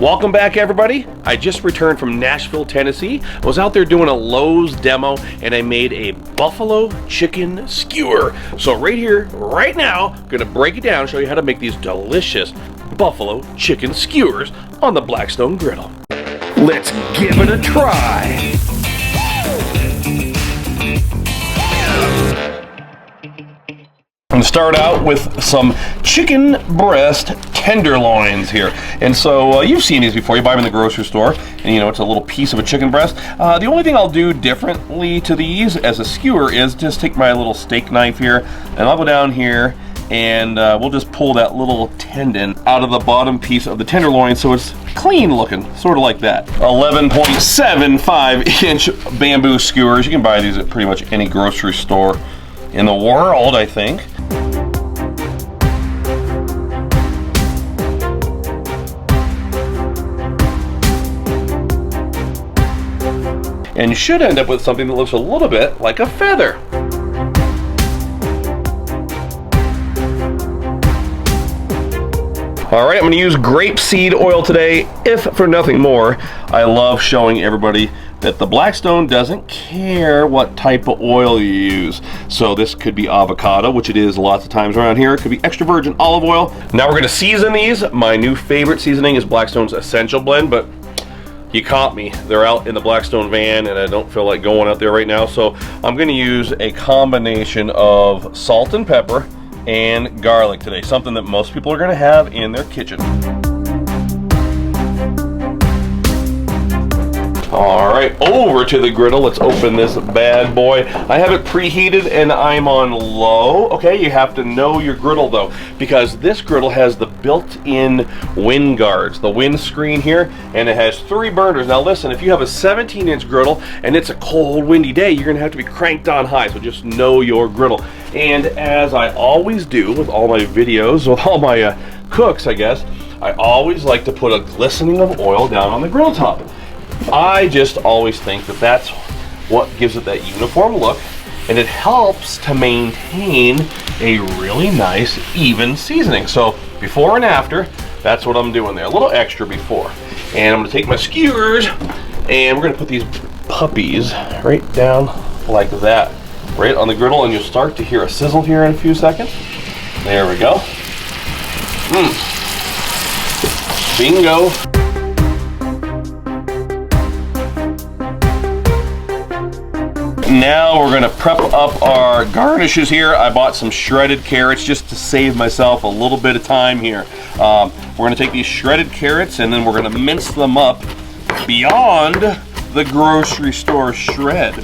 Welcome back, everybody. I just returned from Nashville, Tennessee. I was out there doing a Lowe's demo and I made a buffalo chicken skewer. So right here, right now, I'm gonna break it down, show you how to make these delicious buffalo chicken skewers on the Blackstone Griddle. Let's give it a try. I'm gonna start out with some chicken breast tenderloins here. And so you've seen these before. You buy them in the grocery store and you know it's a little piece of a chicken breast. The only thing I'll do differently to these as a skewer is just take my little steak knife here and I'll go down here and we'll just pull that little tendon out of the bottom piece of the tenderloin so it's clean looking, sort of like that. 11.75 inch bamboo skewers. You can buy these at pretty much any grocery store in the world, I think. And you should end up with something that looks a little bit like a feather. All right, I'm gonna use grapeseed oil today, if for nothing more. I love showing everybody that the Blackstone doesn't care what type of oil you use. So this could be avocado, which it is lots of times around here. It could be extra virgin olive oil. Now we're gonna season these. My new favorite seasoning is Blackstone's Essential Blend, but you caught me. They're out in the Blackstone van and I don't feel like going out there right now. So I'm gonna use a combination of salt and pepper and garlic today. Something that most people are gonna have in their kitchen. All right, over to the griddle. Let's open this bad boy. I have it preheated and I'm on low. Okay, you have to know your griddle though, because this griddle has the built-in wind guards, the wind screen here, and it has 3 burners. Now listen, if you have a 17-inch griddle and it's a cold, windy day, you're gonna have to be cranked on high, so just know your griddle. And as I always do with all my videos, with all my cooks, I guess, I always like to put a glistening of oil down on the griddle top. I just always think that that's what gives it that uniform look, and it helps to maintain a really nice, even seasoning. So before and after, that's what I'm doing there. A little extra before. And I'm gonna take my skewers, and we're gonna put these puppies right down like that, right on the griddle, and you'll start to hear a sizzle here in a few seconds. There we go. Bingo. Now we're gonna prep up our garnishes here. I bought some shredded carrots just to save myself a little bit of time here. We're gonna take these shredded carrots and then we're gonna mince them up beyond the grocery store shred.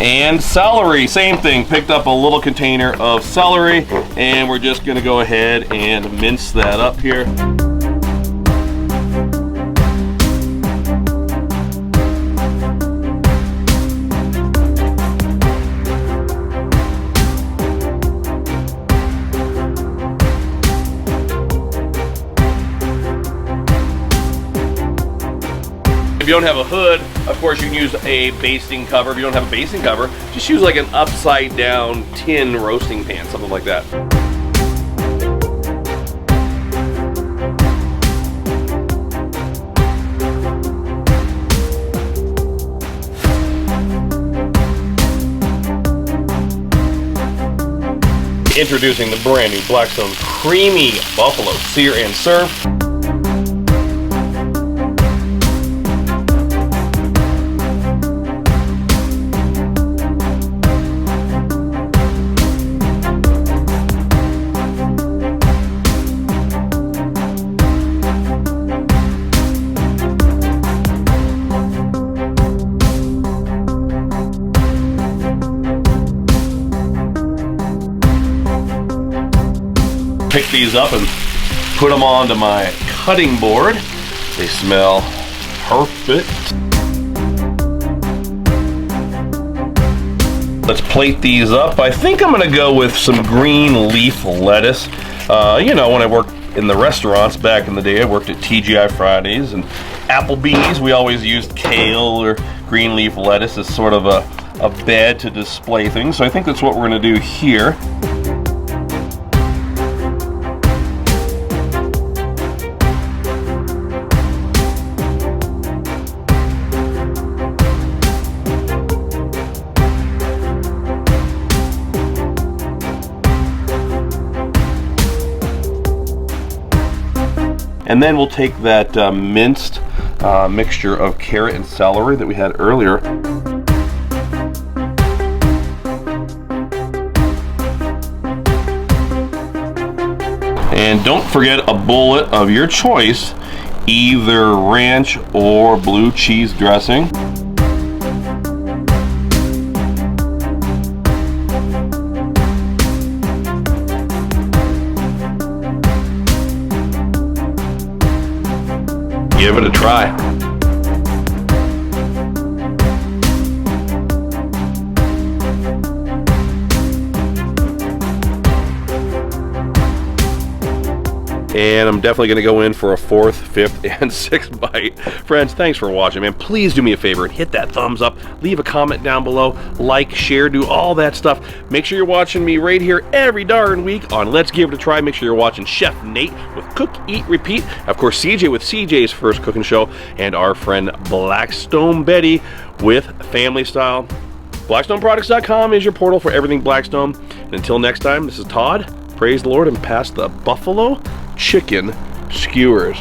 And celery, same thing. Picked up a little container of celery and we're just gonna go ahead and mince that up here. If you don't have a hood, of course you can use a basting cover. If you don't have a basting cover, just use like an upside down tin roasting pan, something like that. Introducing the brand new Blackstone Creamy Buffalo Sear and Serve. Pick these up and put them onto my cutting board. They smell perfect. Let's plate these up. I think I'm gonna go with some green leaf lettuce. You know, when I worked in the restaurants back in the day, I worked at TGI Fridays and Applebee's. We always used kale or green leaf lettuce as sort of a bed to display things. So I think that's what we're gonna do here. And then we'll take that minced mixture of carrot and celery that we had earlier. And don't forget a bullet of your choice, either ranch or blue cheese dressing. Give it a try. And I'm definitely going to go in for a 4th, 5th, and 6th bite. Friends, thanks for watching, man. Please do me a favor and hit that thumbs up. Leave a comment down below. Like, share, do all that stuff. Make sure you're watching me right here every darn week on Let's Give It a Try. Make sure you're watching Chef Nate with Cook, Eat, Repeat. Of course, CJ with CJ's First Cooking Show. And our friend Blackstone Betty with Family Style. BlackstoneProducts.com is your portal for everything Blackstone. And until next time, this is Todd. Praise the Lord and pass the buffalo chicken skewers.